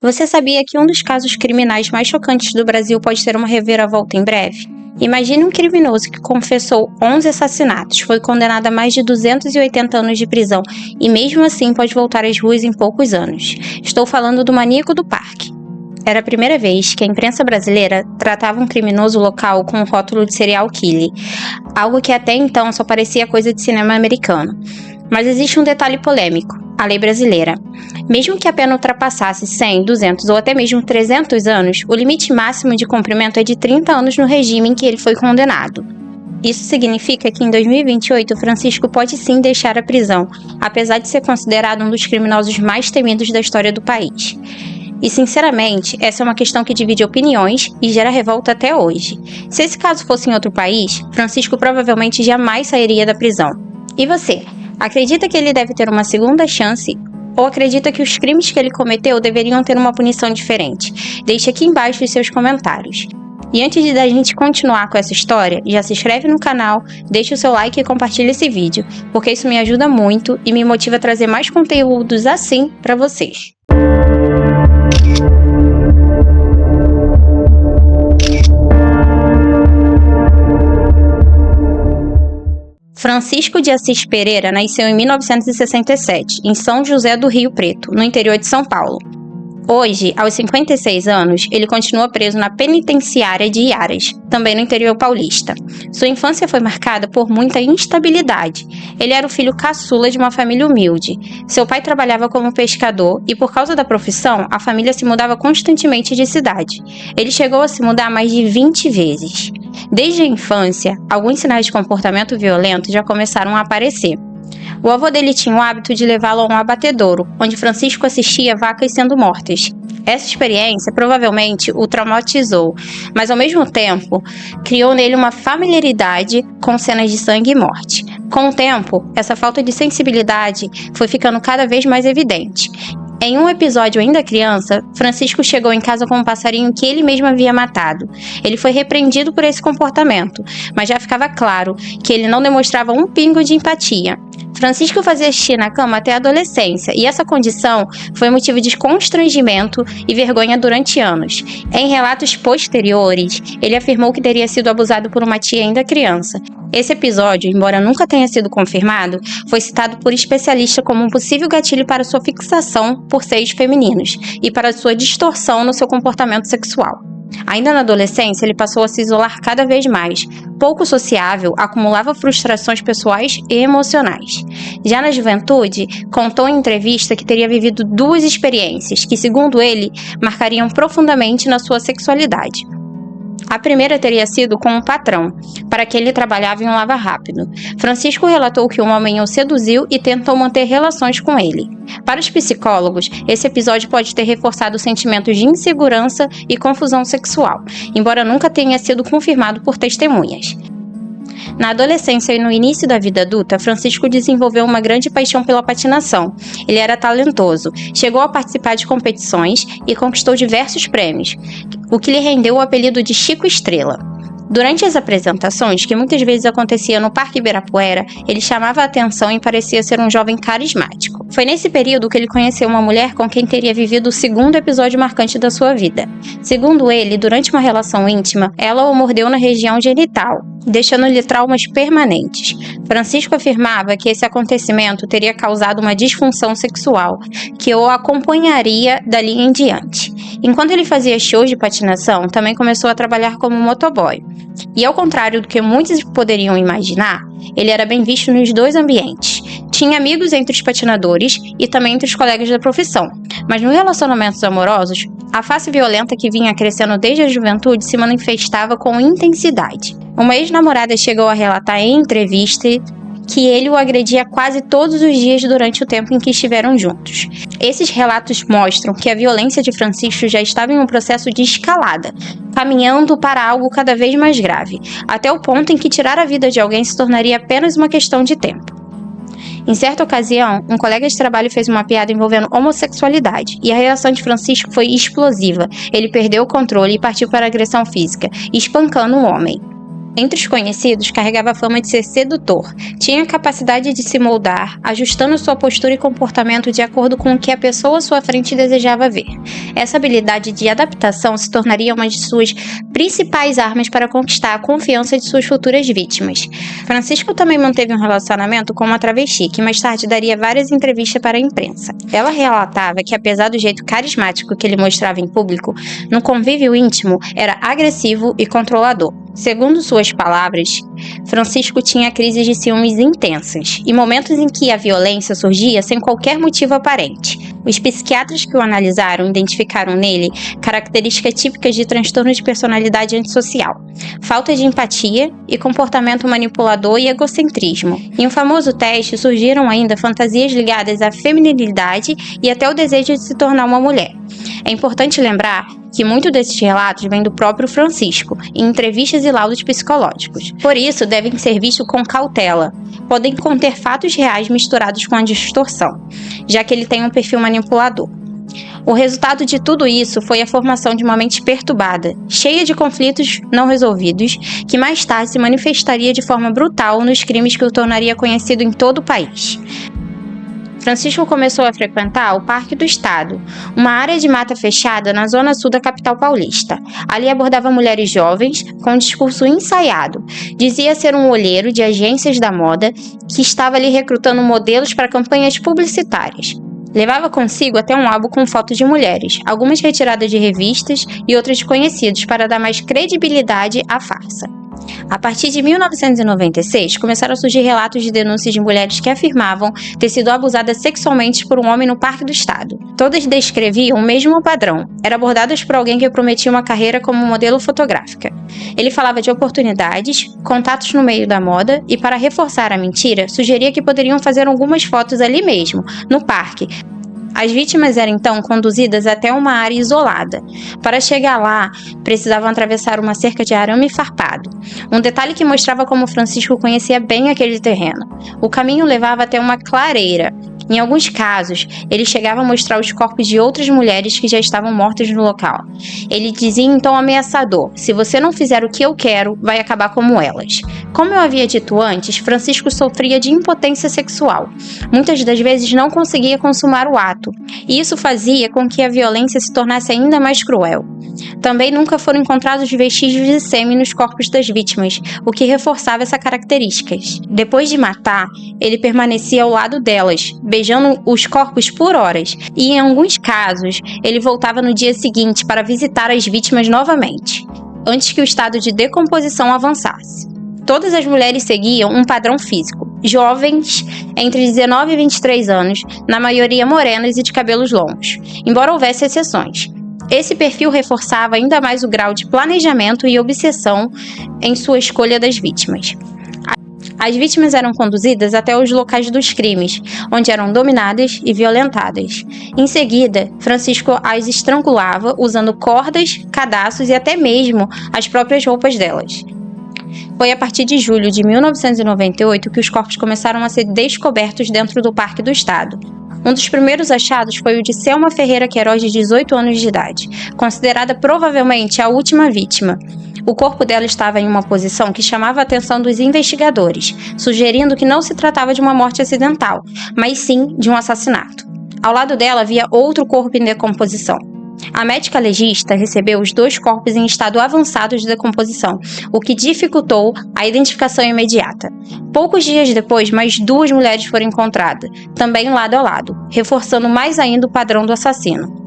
Você sabia que um dos casos criminais mais chocantes do Brasil pode ter uma reviravolta em breve? Imagine um criminoso que confessou 11 assassinatos, foi condenado a mais de 280 anos de prisão e mesmo assim pode voltar às ruas em poucos anos. Estou falando do maníaco do parque. Era a primeira vez que a imprensa brasileira tratava um criminoso local com o rótulo de serial killer, algo que até então só parecia coisa de cinema americano. Mas existe um detalhe polêmico: a lei brasileira. Mesmo que a pena ultrapassasse 100, 200 ou até mesmo 300 anos, o limite máximo de cumprimento é de 30 anos no regime em que ele foi condenado. Isso significa que em 2028 Francisco pode sim deixar a prisão, apesar de ser considerado um dos criminosos mais temidos da história do país. E sinceramente, essa é uma questão que divide opiniões e gera revolta até hoje. Se esse caso fosse em outro país, Francisco provavelmente jamais sairia da prisão. E você? Acredita que ele deve ter uma segunda chance? Ou acredita que os crimes que ele cometeu deveriam ter uma punição diferente? Deixe aqui embaixo os seus comentários. E antes de a gente continuar com essa história, já se inscreve no canal, deixa o seu like e compartilha esse vídeo, porque isso me ajuda muito e me motiva a trazer mais conteúdos assim para vocês. Francisco de Assis Pereira nasceu em 1967, em São José do Rio Preto, no interior de São Paulo. Hoje, aos 56 anos, ele continua preso na penitenciária de Iaras, também no interior paulista. Sua infância foi marcada por muita instabilidade. Ele era o filho caçula de uma família humilde. Seu pai trabalhava como pescador e, por causa da profissão, a família se mudava constantemente de cidade. Ele chegou a se mudar mais de 20 vezes. Desde a infância, alguns sinais de comportamento violento já começaram a aparecer. O avô dele tinha o hábito de levá-lo a um abatedouro, onde Francisco assistia vacas sendo mortas. Essa experiência provavelmente o traumatizou, mas ao mesmo tempo criou nele uma familiaridade com cenas de sangue e morte. Com o tempo, essa falta de sensibilidade foi ficando cada vez mais evidente. Em um episódio ainda criança, Francisco chegou em casa com um passarinho que ele mesmo havia matado. Ele foi repreendido por esse comportamento, mas já ficava claro que ele não demonstrava um pingo de empatia. Francisco fazia xixi na cama até a adolescência, e essa condição foi motivo de constrangimento e vergonha durante anos. Em relatos posteriores, ele afirmou que teria sido abusado por uma tia ainda criança. Esse episódio, embora nunca tenha sido confirmado, foi citado por especialistas como um possível gatilho para sua fixação por seios femininos e para sua distorção no seu comportamento sexual. Ainda na adolescência, ele passou a se isolar cada vez mais. Pouco sociável, acumulava frustrações pessoais e emocionais. Já na juventude, contou em entrevista que teria vivido duas experiências que, segundo ele, marcariam profundamente na sua sexualidade. A primeira teria sido com um patrão, para que ele trabalhava em um lava-rápido. Francisco relatou que um homem o seduziu e tentou manter relações com ele. Para os psicólogos, esse episódio pode ter reforçado sentimentos de insegurança e confusão sexual, embora nunca tenha sido confirmado por testemunhas. Na adolescência e no início da vida adulta, Francisco desenvolveu uma grande paixão pela patinação. Ele era talentoso, chegou a participar de competições e conquistou diversos prêmios, o que lhe rendeu o apelido de Chico Estrela. Durante as apresentações, que muitas vezes aconteciam no Parque Ibirapuera, ele chamava a atenção e parecia ser um jovem carismático. Foi nesse período que ele conheceu uma mulher com quem teria vivido o segundo episódio marcante da sua vida. Segundo ele, durante uma relação íntima, ela o mordeu na região genital, deixando-lhe traumas permanentes. Francisco afirmava que esse acontecimento teria causado uma disfunção sexual, que o acompanharia dali em diante. Enquanto ele fazia shows de patinação, também começou a trabalhar como motoboy. E ao contrário do que muitos poderiam imaginar, ele era bem visto nos dois ambientes. Tinha amigos entre os patinadores e também entre os colegas da profissão. Mas nos relacionamentos amorosos, a face violenta que vinha crescendo desde a juventude se manifestava com intensidade. Uma ex-namorada chegou a relatar em entrevista que ele o agredia quase todos os dias durante o tempo em que estiveram juntos. Esses relatos mostram que a violência de Francisco já estava em um processo de escalada, caminhando para algo cada vez mais grave, até o ponto em que tirar a vida de alguém se tornaria apenas uma questão de tempo. Em certa ocasião, um colega de trabalho fez uma piada envolvendo homossexualidade, e a reação de Francisco foi explosiva. Ele perdeu o controle e partiu para a agressão física, espancando o homem. Entre os conhecidos, carregava a fama de ser sedutor, tinha a capacidade de se moldar, ajustando sua postura e comportamento de acordo com o que a pessoa à sua frente desejava ver. Essa habilidade de adaptação se tornaria uma de suas principais armas para conquistar a confiança de suas futuras vítimas. Francisco também manteve um relacionamento com uma travesti, que mais tarde daria várias entrevistas para a imprensa. Ela relatava que, apesar do jeito carismático que ele mostrava em público, no convívio íntimo era agressivo e controlador. Segundo suas palavras, Francisco tinha crises de ciúmes intensas e momentos em que a violência surgia sem qualquer motivo aparente. Os psiquiatras que o analisaram identificaram nele características típicas de transtorno de personalidade antissocial, falta de empatia e comportamento manipulador e egocentrismo. Em um famoso teste surgiram ainda fantasias ligadas à feminilidade e até o desejo de se tornar uma mulher. É importante lembrar que muitos desses relatos vêm do próprio Francisco, em entrevistas e laudos psicológicos. Por isso, devem ser vistos com cautela. Podem conter fatos reais misturados com a distorção, já que ele tem um perfil manipulador. O resultado de tudo isso foi a formação de uma mente perturbada, cheia de conflitos não resolvidos, que mais tarde se manifestaria de forma brutal nos crimes que o tornaria conhecido em todo o país. Francisco começou a frequentar o Parque do Estado, uma área de mata fechada na zona sul da capital paulista. Ali abordava mulheres jovens com um discurso ensaiado. Dizia ser um olheiro de agências da moda que estava ali recrutando modelos para campanhas publicitárias. Levava consigo até um álbum com fotos de mulheres, algumas retiradas de revistas e outras de conhecidos, para dar mais credibilidade à farsa. A partir de 1996, começaram a surgir relatos de denúncias de mulheres que afirmavam ter sido abusadas sexualmente por um homem no Parque do Estado. Todas descreviam o mesmo padrão. Eram abordadas por alguém que prometia uma carreira como modelo fotográfica. Ele falava de oportunidades, contatos no meio da moda e, para reforçar a mentira, sugeria que poderiam fazer algumas fotos ali mesmo, no parque. As vítimas eram então conduzidas até uma área isolada. Para chegar lá, precisavam atravessar uma cerca de arame farpado. Um detalhe que mostrava como Francisco conhecia bem aquele terreno. O caminho levava até uma clareira. Em alguns casos, ele chegava a mostrar os corpos de outras mulheres que já estavam mortas no local. Ele dizia em tom ameaçador: "Se você não fizer o que eu quero, vai acabar como elas." Como eu havia dito antes, Francisco sofria de impotência sexual. Muitas das vezes não conseguia consumar o ato, e isso fazia com que a violência se tornasse ainda mais cruel. Também nunca foram encontrados vestígios de sêmen nos corpos das vítimas, o que reforçava essa característica. Depois de matar, ele permanecia ao lado delas, beijando os corpos por horas, e em alguns casos, ele voltava no dia seguinte para visitar as vítimas novamente, antes que o estado de decomposição avançasse. Todas as mulheres seguiam um padrão físico, jovens entre 19 e 23 anos, na maioria morenas e de cabelos longos, embora houvesse exceções. Esse perfil reforçava ainda mais o grau de planejamento e obsessão em sua escolha das vítimas. As vítimas eram conduzidas até os locais dos crimes, onde eram dominadas e violentadas. Em seguida, Francisco as estrangulava usando cordas, cadastros e até mesmo as próprias roupas delas. Foi a partir de julho de 1998 que os corpos começaram a ser descobertos dentro do Parque do Estado. Um dos primeiros achados foi o de Selma Ferreira Queiroz, de 18 anos de idade, considerada provavelmente a última vítima. O corpo dela estava em uma posição que chamava a atenção dos investigadores, sugerindo que não se tratava de uma morte acidental, mas sim de um assassinato. Ao lado dela havia outro corpo em decomposição. A médica legista recebeu os dois corpos em estado avançado de decomposição, o que dificultou a identificação imediata. Poucos dias depois, mais duas mulheres foram encontradas, também lado a lado, reforçando mais ainda o padrão do assassino.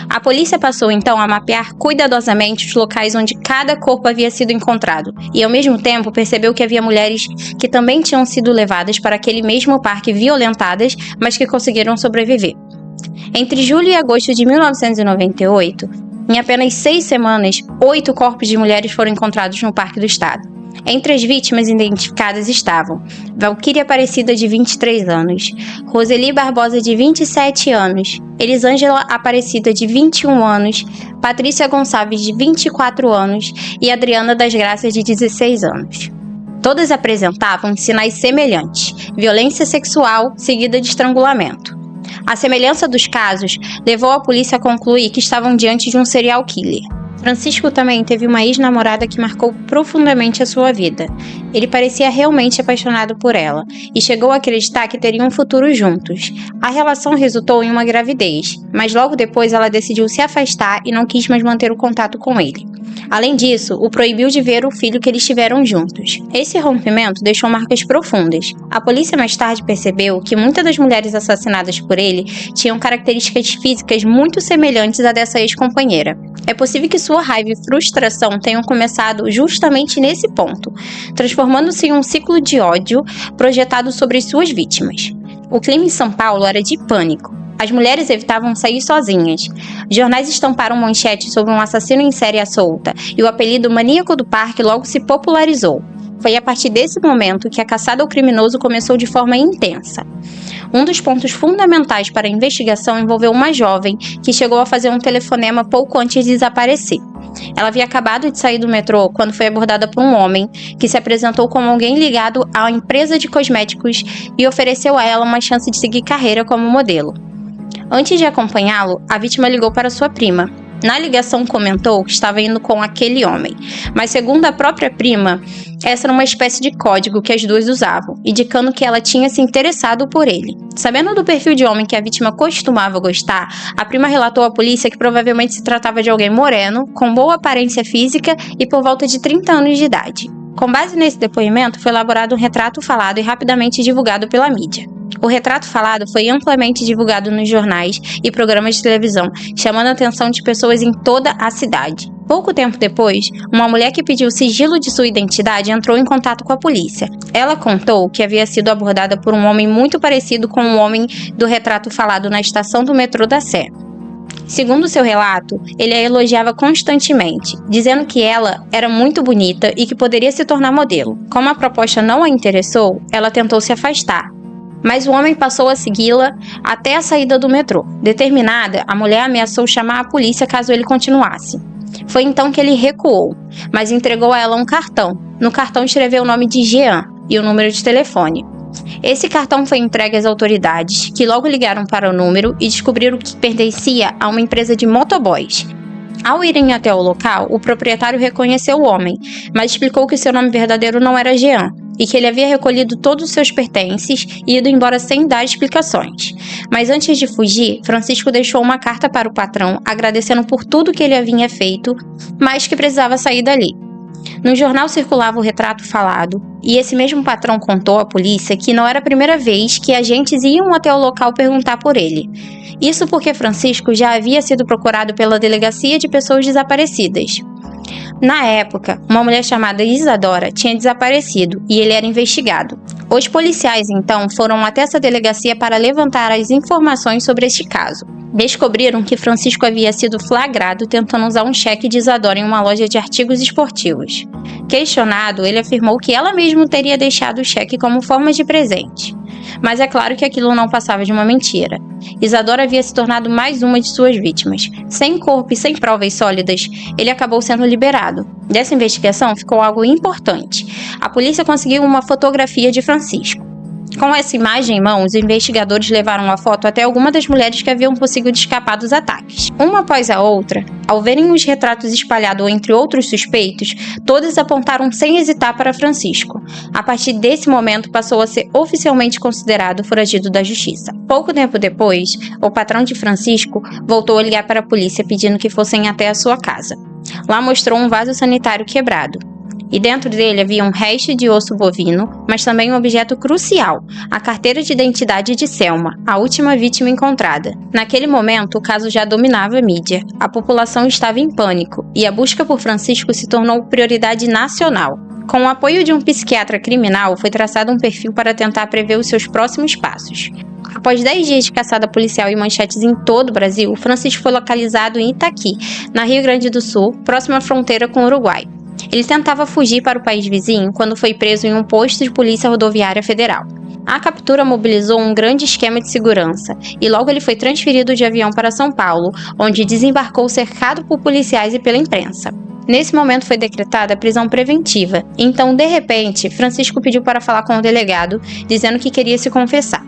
A polícia passou então a mapear cuidadosamente os locais onde cada corpo havia sido encontrado e, ao mesmo tempo, percebeu que havia mulheres que também tinham sido levadas para aquele mesmo parque violentadas, mas que conseguiram sobreviver. Entre julho e agosto de 1998, em apenas 6 semanas, 8 corpos de mulheres foram encontrados no Parque do Estado. Entre as vítimas identificadas estavam Valquíria Aparecida, de 23 anos, Roseli Barbosa, de 27 anos, Elisângela Aparecida, de 21 anos, Patrícia Gonçalves, de 24 anos e Adriana das Graças, de 16 anos. Todas apresentavam sinais semelhantes: violência sexual seguida de estrangulamento. A semelhança dos casos levou a polícia a concluir que estavam diante de um serial killer. Francisco também teve uma ex-namorada que marcou profundamente a sua vida. Ele parecia realmente apaixonado por ela e chegou a acreditar que teriam um futuro juntos. A relação resultou em uma gravidez, mas logo depois ela decidiu se afastar e não quis mais manter o contato com ele. Além disso, o proibiu de ver o filho que eles tiveram juntos. Esse rompimento deixou marcas profundas. A polícia mais tarde percebeu que muitas das mulheres assassinadas por ele tinham características físicas muito semelhantes à dessa ex-companheira. É possível que sua raiva e frustração tenham começado justamente nesse ponto, transformando-se em um ciclo de ódio projetado sobre as suas vítimas. O clima em São Paulo era de pânico. As mulheres evitavam sair sozinhas. Jornais estamparam manchetes sobre um assassino em série à solta, e o apelido Maníaco do Parque logo se popularizou. Foi a partir desse momento que a caçada ao criminoso começou de forma intensa. Um dos pontos fundamentais para a investigação envolveu uma jovem que chegou a fazer um telefonema pouco antes de desaparecer. Ela havia acabado de sair do metrô quando foi abordada por um homem que se apresentou como alguém ligado à empresa de cosméticos e ofereceu a ela uma chance de seguir carreira como modelo. Antes de acompanhá-lo, a vítima ligou para sua prima. Na ligação comentou que estava indo com aquele homem, mas segundo a própria prima, essa era uma espécie de código que as duas usavam, indicando que ela tinha se interessado por ele. Sabendo do perfil de homem que a vítima costumava gostar, a prima relatou à polícia que provavelmente se tratava de alguém moreno, com boa aparência física e por volta de 30 anos de idade. Com base nesse depoimento, foi elaborado um retrato falado e rapidamente divulgado pela mídia. O retrato falado foi amplamente divulgado nos jornais e programas de televisão, chamando a atenção de pessoas em toda a cidade. Pouco tempo depois, uma mulher que pediu sigilo de sua identidade entrou em contato com a polícia. Ela contou que havia sido abordada por um homem muito parecido com o homem do retrato falado na estação do metrô da Sé. Segundo seu relato, ele a elogiava constantemente, dizendo que ela era muito bonita e que poderia se tornar modelo. Como a proposta não a interessou, ela tentou se afastar. Mas o homem passou a segui-la até a saída do metrô. Determinada, a mulher ameaçou chamar a polícia caso ele continuasse. Foi então que ele recuou, mas entregou a ela um cartão. No cartão escreveu o nome de Jean e o número de telefone. Esse cartão foi entregue às autoridades, que logo ligaram para o número e descobriram que pertencia a uma empresa de motoboys. Ao irem até o local, o proprietário reconheceu o homem, mas explicou que seu nome verdadeiro não era Jean e que ele havia recolhido todos os seus pertences e ido embora sem dar explicações. Mas antes de fugir, Francisco deixou uma carta para o patrão agradecendo por tudo que ele havia feito, mas que precisava sair dali. No jornal circulava o retrato falado, e esse mesmo patrão contou à polícia que não era a primeira vez que agentes iam até o local perguntar por ele. Isso porque Francisco já havia sido procurado pela Delegacia de Pessoas Desaparecidas. Na época, uma mulher chamada Isadora tinha desaparecido e ele era investigado. Os policiais, então, foram até essa delegacia para levantar as informações sobre este caso. Descobriram que Francisco havia sido flagrado tentando usar um cheque de Isadora em uma loja de artigos esportivos. Questionado, ele afirmou que ela mesma teria deixado o cheque como forma de presente. Mas é claro que aquilo não passava de uma mentira. Isadora havia se tornado mais uma de suas vítimas. Sem corpo e sem provas sólidas, ele acabou sendo liberado. Dessa investigação ficou algo importante. A polícia conseguiu uma fotografia de Francisco. Com essa imagem em mão, os investigadores levaram a foto até algumas das mulheres que haviam conseguido escapar dos ataques. Uma após a outra, ao verem os retratos espalhados entre outros suspeitos, todas apontaram sem hesitar para Francisco. A partir desse momento, passou a ser oficialmente considerado foragido da justiça. Pouco tempo depois, o patrão de Francisco voltou a ligar para a polícia pedindo que fossem até a sua casa. Lá mostrou um vaso sanitário quebrado. E dentro dele havia um resto de osso bovino, mas também um objeto crucial, a carteira de identidade de Selma, a última vítima encontrada. Naquele momento, o caso já dominava a mídia. A população estava em pânico, e a busca por Francisco se tornou prioridade nacional. Com o apoio de um psiquiatra criminal, foi traçado um perfil para tentar prever os seus próximos passos. Após 10 dias de caçada policial e manchetes em todo o Brasil, Francisco foi localizado em Itaqui, na Rio Grande do Sul, próxima à fronteira com o Uruguai. Ele tentava fugir para o país vizinho quando foi preso em um posto de polícia rodoviária federal. A captura mobilizou um grande esquema de segurança e logo ele foi transferido de avião para São Paulo, onde desembarcou cercado por policiais e pela imprensa. Nesse momento foi decretada a prisão preventiva, então, de repente, Francisco pediu para falar com o delegado, dizendo que queria se confessar.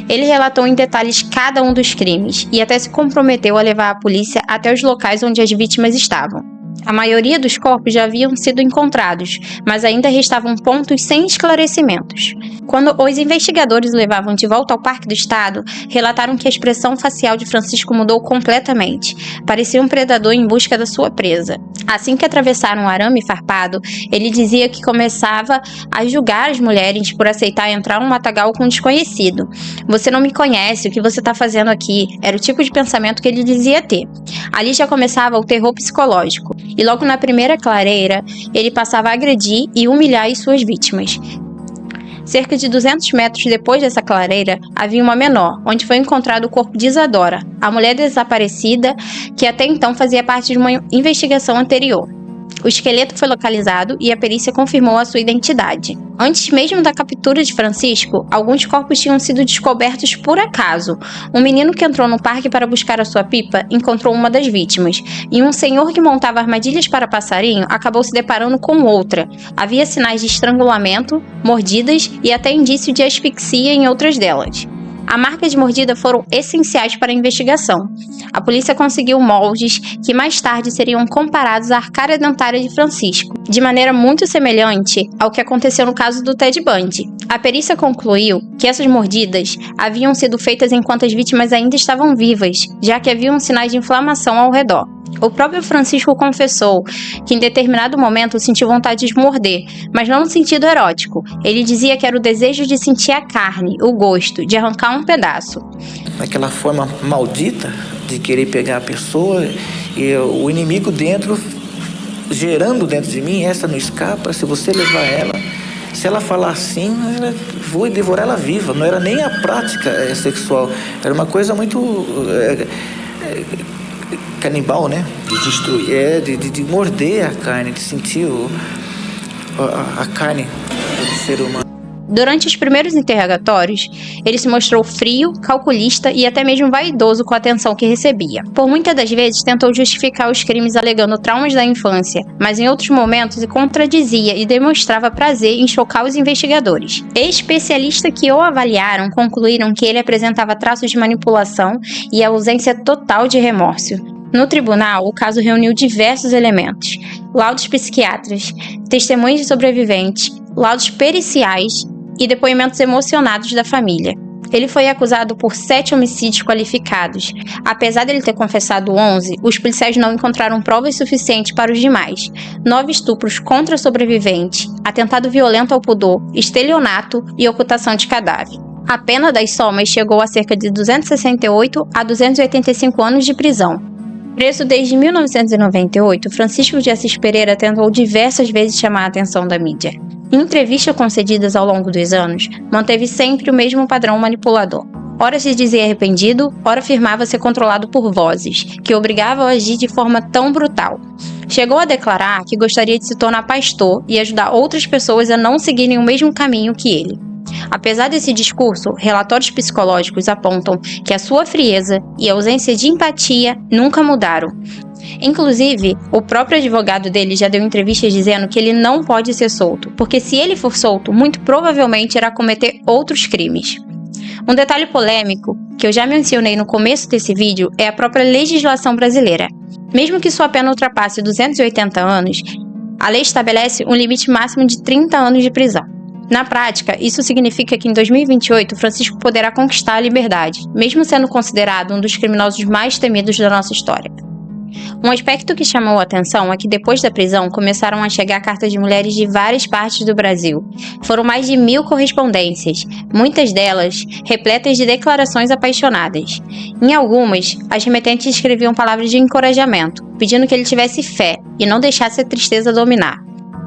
Ele relatou em detalhes cada um dos crimes e até se comprometeu a levar a polícia até os locais onde as vítimas estavam. A maioria dos corpos já haviam sido encontrados, mas ainda restavam pontos sem esclarecimentos. Quando os investigadores o levavam de volta ao Parque do Estado, relataram que a expressão facial de Francisco mudou completamente. Parecia um predador em busca da sua presa. Assim que atravessaram o arame farpado, ele dizia que começava a julgar as mulheres por aceitar entrar num matagal com um desconhecido. "Você não me conhece, o que você está fazendo aqui?" Era o tipo de pensamento que ele dizia ter. Ali já começava o terror psicológico. E logo na primeira clareira, ele passava a agredir e humilhar as suas vítimas. Cerca de 200 metros depois dessa clareira, havia uma menor, onde foi encontrado o corpo de Isadora, a mulher desaparecida que até então fazia parte de uma investigação anterior. O esqueleto foi localizado e a perícia confirmou a sua identidade. Antes mesmo da captura de Francisco, alguns corpos tinham sido descobertos por acaso. Um menino que entrou no parque para buscar a sua pipa encontrou uma das vítimas, e um senhor que montava armadilhas para passarinho acabou se deparando com outra. Havia sinais de estrangulamento, mordidas e até indício de asfixia em outras delas. A marca de mordida foram essenciais para a investigação. A polícia conseguiu moldes que mais tarde seriam comparados à arcária dentária de Francisco, de maneira muito semelhante ao que aconteceu no caso do Ted Bundy. A perícia concluiu que essas mordidas haviam sido feitas enquanto as vítimas ainda estavam vivas, já que haviam sinais de inflamação ao redor. O próprio Francisco confessou que em determinado momento sentiu vontade de morder, mas não no sentido erótico. Ele dizia que era o desejo de sentir a carne, o gosto, de arrancar um pedaço. Aquela forma maldita de querer pegar a pessoa e o inimigo dentro, gerando dentro de mim, essa não escapa, se você levar ela, se ela falar assim, vou devorar ela viva. Não era nem a prática sexual, era uma coisa muito... canibal, né? De destruir, de morder a carne, de sentir a carne do ser humano. Durante os primeiros interrogatórios, ele se mostrou frio, calculista e até mesmo vaidoso com a atenção que recebia. Por muitas das vezes tentou justificar os crimes alegando traumas da infância, mas em outros momentos se contradizia e demonstrava prazer em chocar os investigadores. Especialistas que o avaliaram concluíram que ele apresentava traços de manipulação e a ausência total de remorso. No tribunal, o caso reuniu diversos elementos: laudos psiquiátricos, testemunhas de sobreviventes, laudos periciais e depoimentos emocionados da família. Ele foi acusado por 7 homicídios qualificados. Apesar dele ter confessado 11, os policiais não encontraram provas suficientes para os demais: 9 estupros contra sobrevivente, atentado violento ao pudor, estelionato e ocultação de cadáver. A pena das somas chegou a cerca de 268 a 285 anos de prisão. Preso desde 1998, Francisco de Assis Pereira tentou diversas vezes chamar a atenção da mídia. Em entrevistas concedidas ao longo dos anos, manteve sempre o mesmo padrão manipulador. Ora se dizia arrependido, ora afirmava ser controlado por vozes, que obrigavam a agir de forma tão brutal. Chegou a declarar que gostaria de se tornar pastor e ajudar outras pessoas a não seguirem o mesmo caminho que ele. Apesar desse discurso, relatórios psicológicos apontam que a sua frieza e a ausência de empatia nunca mudaram. Inclusive, o próprio advogado dele já deu entrevistas dizendo que ele não pode ser solto, porque se ele for solto, muito provavelmente irá cometer outros crimes. Um detalhe polêmico, que eu já mencionei no começo desse vídeo, é a própria legislação brasileira. Mesmo que sua pena ultrapasse 280 anos, a lei estabelece um limite máximo de 30 anos de prisão. Na prática, isso significa que em 2028 Francisco poderá conquistar a liberdade, mesmo sendo considerado um dos criminosos mais temidos da nossa história. Um aspecto que chamou a atenção é que depois da prisão começaram a chegar cartas de mulheres de várias partes do Brasil. Foram mais de 1000 correspondências, muitas delas repletas de declarações apaixonadas. Em algumas, as remetentes escreviam palavras de encorajamento, pedindo que ele tivesse fé e não deixasse a tristeza dominar.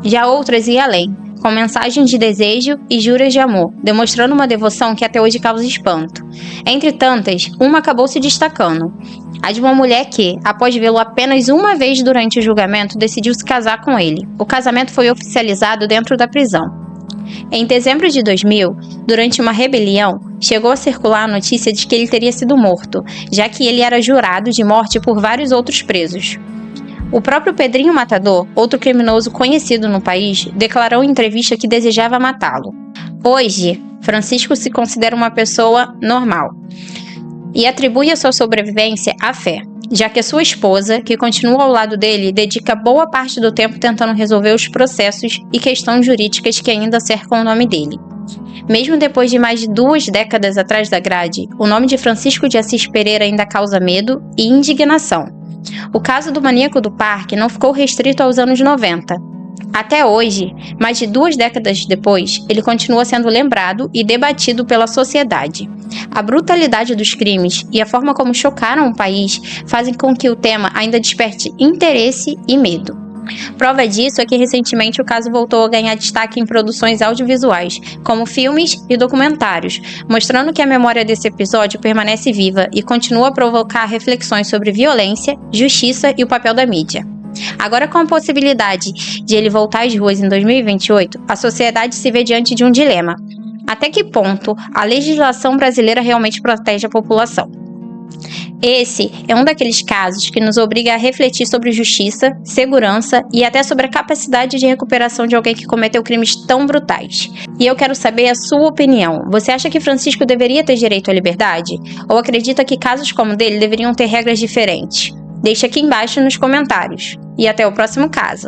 Já outras iam além, com mensagens de desejo e juras de amor, demonstrando uma devoção que até hoje causa espanto. Entre tantas, uma acabou se destacando: a de uma mulher que, após vê-lo apenas uma vez durante o julgamento, decidiu se casar com ele. O casamento foi oficializado dentro da prisão. Em dezembro de 2000, durante uma rebelião, chegou a circular a notícia de que ele teria sido morto, já que ele era jurado de morte por vários outros presos. O próprio Pedrinho Matador, outro criminoso conhecido no país, declarou em entrevista que desejava matá-lo. Hoje, Francisco se considera uma pessoa normal e atribui a sua sobrevivência à fé. já que a sua esposa, que continua ao lado dele, dedica boa parte do tempo tentando resolver os processos e questões jurídicas que ainda cercam o nome dele. Mesmo depois de mais de 2 décadas atrás da grade, o nome de Francisco de Assis Pereira ainda causa medo e indignação. O caso do maníaco do parque não ficou restrito aos anos 90. Até hoje, mais de 2 décadas depois, ele continua sendo lembrado e debatido pela sociedade. A brutalidade dos crimes e a forma como chocaram o país fazem com que o tema ainda desperte interesse e medo. Prova disso é que recentemente o caso voltou a ganhar destaque em produções audiovisuais, como filmes e documentários, mostrando que a memória desse episódio permanece viva e continua a provocar reflexões sobre violência, justiça e o papel da mídia. Agora, com a possibilidade de ele voltar às ruas em 2028, a sociedade se vê diante de um dilema. Até que ponto a legislação brasileira realmente protege a população? Esse é um daqueles casos que nos obriga a refletir sobre justiça, segurança e até sobre a capacidade de recuperação de alguém que cometeu crimes tão brutais. E eu quero saber a sua opinião. Você acha que Francisco deveria ter direito à liberdade? Ou acredita que casos como o dele deveriam ter regras diferentes? Deixe aqui embaixo nos comentários. E até o próximo caso.